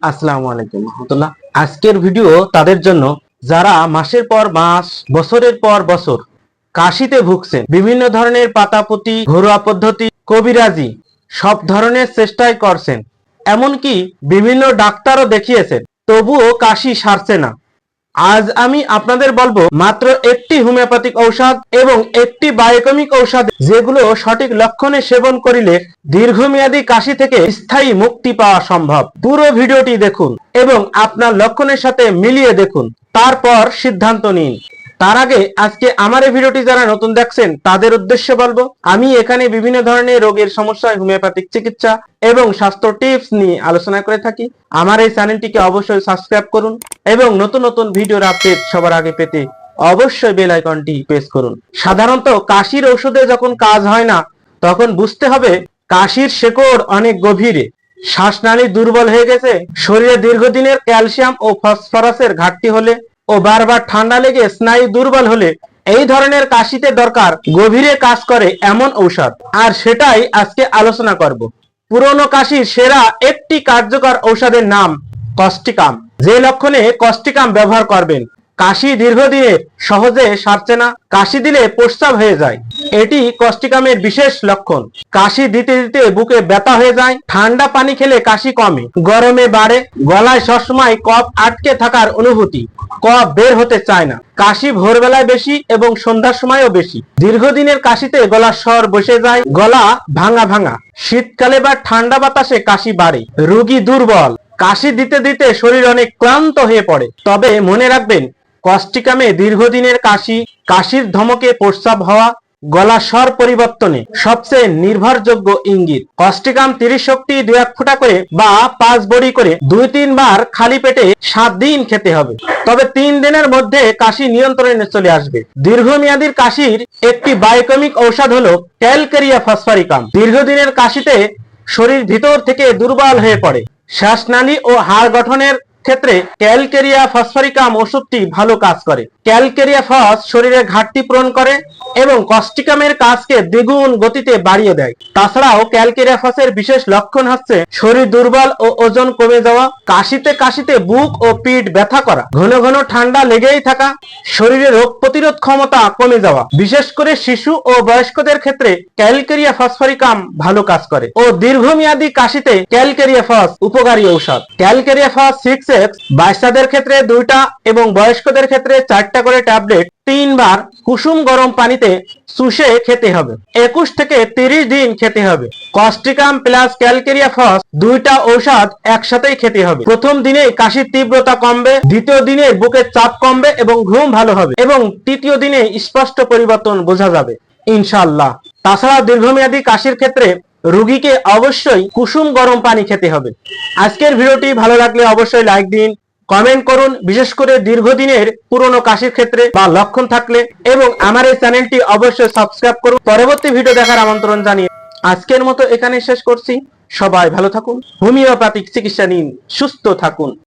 আসসালামু আলাইকুম রহমতুল্লাহ। আজকের ভিডিও তাদের জন্য যারা মাসের পর মাস, বছরের পর বছর কাশিতে ভুগছেন। বিভিন্ন ধরনের পাতাপুতি, ঘরোয়া পদ্ধতি, কবিরাজি সব ধরনের চেষ্টাই করছেন, এমনকি বিভিন্ন ডাক্তারও দেখিয়েছেন, তবুও কাশি সারছে না। আজ আমি আপনাদের বলবো মাত্র একটি হোমিওপ্যাথিক ঔষধ এবং একটি বায়োকেমিক ঔষধ, যেগুলো সঠিক লক্ষণে সেবন করিলে দীর্ঘমেয়াদী কাশি থেকে স্থায়ী মুক্তি পাওয়া সম্ভব। পুরো ভিডিওটি দেখুন এবং আপনার লক্ষণের সাথে মিলিয়ে দেখুন, তারপর সিদ্ধান্ত নিন। তার আগে আজকে আমার এই ভিডিওটি যারা নতুন দেখছেন তাদের উদ্দেশ্যে বলবো, আমি এখানে বিভিন্ন ধরনের রোগের সমস্যায় হোমিওপ্যাথিক চিকিৎসা এবং স্বাস্থ্য টিপস নিয়ে আলোচনা করে থাকি। আমার এই চ্যানেলটিকে অবশ্যই সাবস্ক্রাইব করুন এবং নতুন নতুন ভিডিওর আপডেট সবার আগে পেতে অবশ্যই বেল আইকনটি প্রেস করুন। সাধারণত কাশির ঔষধে যখন কাজ হয় না, তখন বুঝতে হবে কাশির শেকড় অনেক গভীরে। শ্বাসনালী দুর্বল হয়ে গেছে, শরীরে দীর্ঘদিনের ক্যালসিয়াম ও ফসফরাসের ঘাটতি হলে ও বারবার ঠান্ডা লেগে স্নায়ু দুর্বল হলে এই ধরনের কাশিতে দরকার গভীরে কাজ করে এমন ঔষধ। আর সেটাই আজকে আলোচনা করব। পুরনো কাশির সেরা একটি কার্যকর ঔষধের নাম কস্টিকাম। যে লক্ষণে কস্টিকাম ব্যবহার করবেন, কাশি দীর্ঘদিনের, সহজে সারছে না, কাশি দিলে প্রস্রাব হয়ে যায়, এটি কস্টিকামের বিশেষ লক্ষণ। কাশি দিতে দিতে বুকে ব্যথা হয়ে যায়, ঠান্ডা পানি খেলে কাশি কমে, গরমে বাড়ে, গলায় সবসময় কফ আটকে থাকার অনুভূতি, কফ বের হতে চায় না, কাশি ভোরবেলায় বেশি এবং সন্ধ্যার সময়ও বেশি, দীর্ঘদিনের কাশিতে গলার স্বর বসে যায়, গলা ভাঙা ভাঙা, শীতকালে বা ঠান্ডা বাতাসে কাশি বাড়ে, রোগী দুর্বল, কাশি দিতে দিতে শরীর অনেক ক্লান্ত হয়ে পড়ে। তবে মনে রাখবেন, কস্টিকামে দীর্ঘদিনের কাশি, কাশির ধমকে প্রস্রাব হওয়া, গলা স্বর পরিবর্তনে সবচেয়ে নির্ভরযোগ্য ইঙ্গিত। কস্টিকাম 30 শক্তি 2-1 ফোঁটা করে বা 5 বড়ি করে 2-3 বার খালি পেটে 7 দিন খেতে হবে। তবে 3 দিনের মধ্যে কাশি নিয়ন্ত্রণে চলে আসবে। দীর্ঘমেয়াদীর কাশির একটি বায়োকেমিক ঔষধ হলো ক্যালকেরিয়া ফসফরিকাম। দীর্ঘদিনের কাশিতে শরীর ভিতর থেকে দুর্বল হয়ে পড়ে, শ্বাসনালী ও হাড় গঠনের ক্ষেত্রে ক্যালকেরিয়া ফসফরিকাম ওষুধটি ভালো কাজ করে। ক্যালকেরিয়া ফস শরীরে ঘাটতি পূরণ করে এবং কস্টিকামের কাজকে দ্বিগুণ গতিতে বাড়িয়ে দেয়। তাছাড়াও ক্যালকেরিয়া ফসের বিশেষ লক্ষণ হচ্ছে শরীর দুর্বল ও ওজন কমে যাওয়া, কাশিতে কাশিতে বুক ও পিঠ ব্যথা করা, ঘন ঘন ঠান্ডা লেগেই থাকা, শরীরে রোগ প্রতিরোধ ক্ষমতা কমে যাওয়া। বিশেষ করে শিশু ও বয়স্কদের ক্ষেত্রে ক্যালকেরিয়া ফসফরিকাম ভালো কাজ করে ও দীর্ঘমেয়াদী কাশিতে ক্যালকেরিয়া ফস উপকারী ঔষধ। ক্যালকেরিয়া ফস 6x বাচ্চাদের ক্ষেত্রে 2টা এবং বয়স্কদের ক্ষেত্রে 4টা করে ট্যাবলেট 3 বার কুসুম গরম পানিতে চুষে খেতে হবে। 21 থেকে 30 দিন খেতে হবে। কস্টিকাম প্লাস ক্যালকেরিয়া ফস 2টা ঔষধ একসাথেই খেতে হবে। প্রথম দিনে কাশির তীব্রতা কমবে, দ্বিতীয় দিনে বুকের চাপ কমবে এবং ঘুম ভালো হবে এবং তৃতীয় দিনে স্পষ্ট পরিবর্তন বোঝা যাবে ইনশাআল্লাহ। তাছাড়া দীর্ঘমেয়াদী কাশির ক্ষেত্রে রোগীকে অবশ্যই কুসুম গরম পানি খেতে হবে। আজকের ভিডিওটি ভালো লাগলে অবশ্যই লাইক দিন, কমেন্ট করুন, বিশেষ করে দীর্ঘদিনের পুরনো কাশির ক্ষেত্রে বা লক্ষণ থাকলে, এবং আমার এই চ্যানেলটি অবশ্যই সাবস্ক্রাইব করুন। পরবর্তী ভিডিও দেখার আমন্ত্রণ জানিয়ে আজকের মতো এখানে শেষ করছি। সবাই ভালো থাকুন, হোমিওপ্যাথিক চিকিৎসা নিন, সুস্থ থাকুন।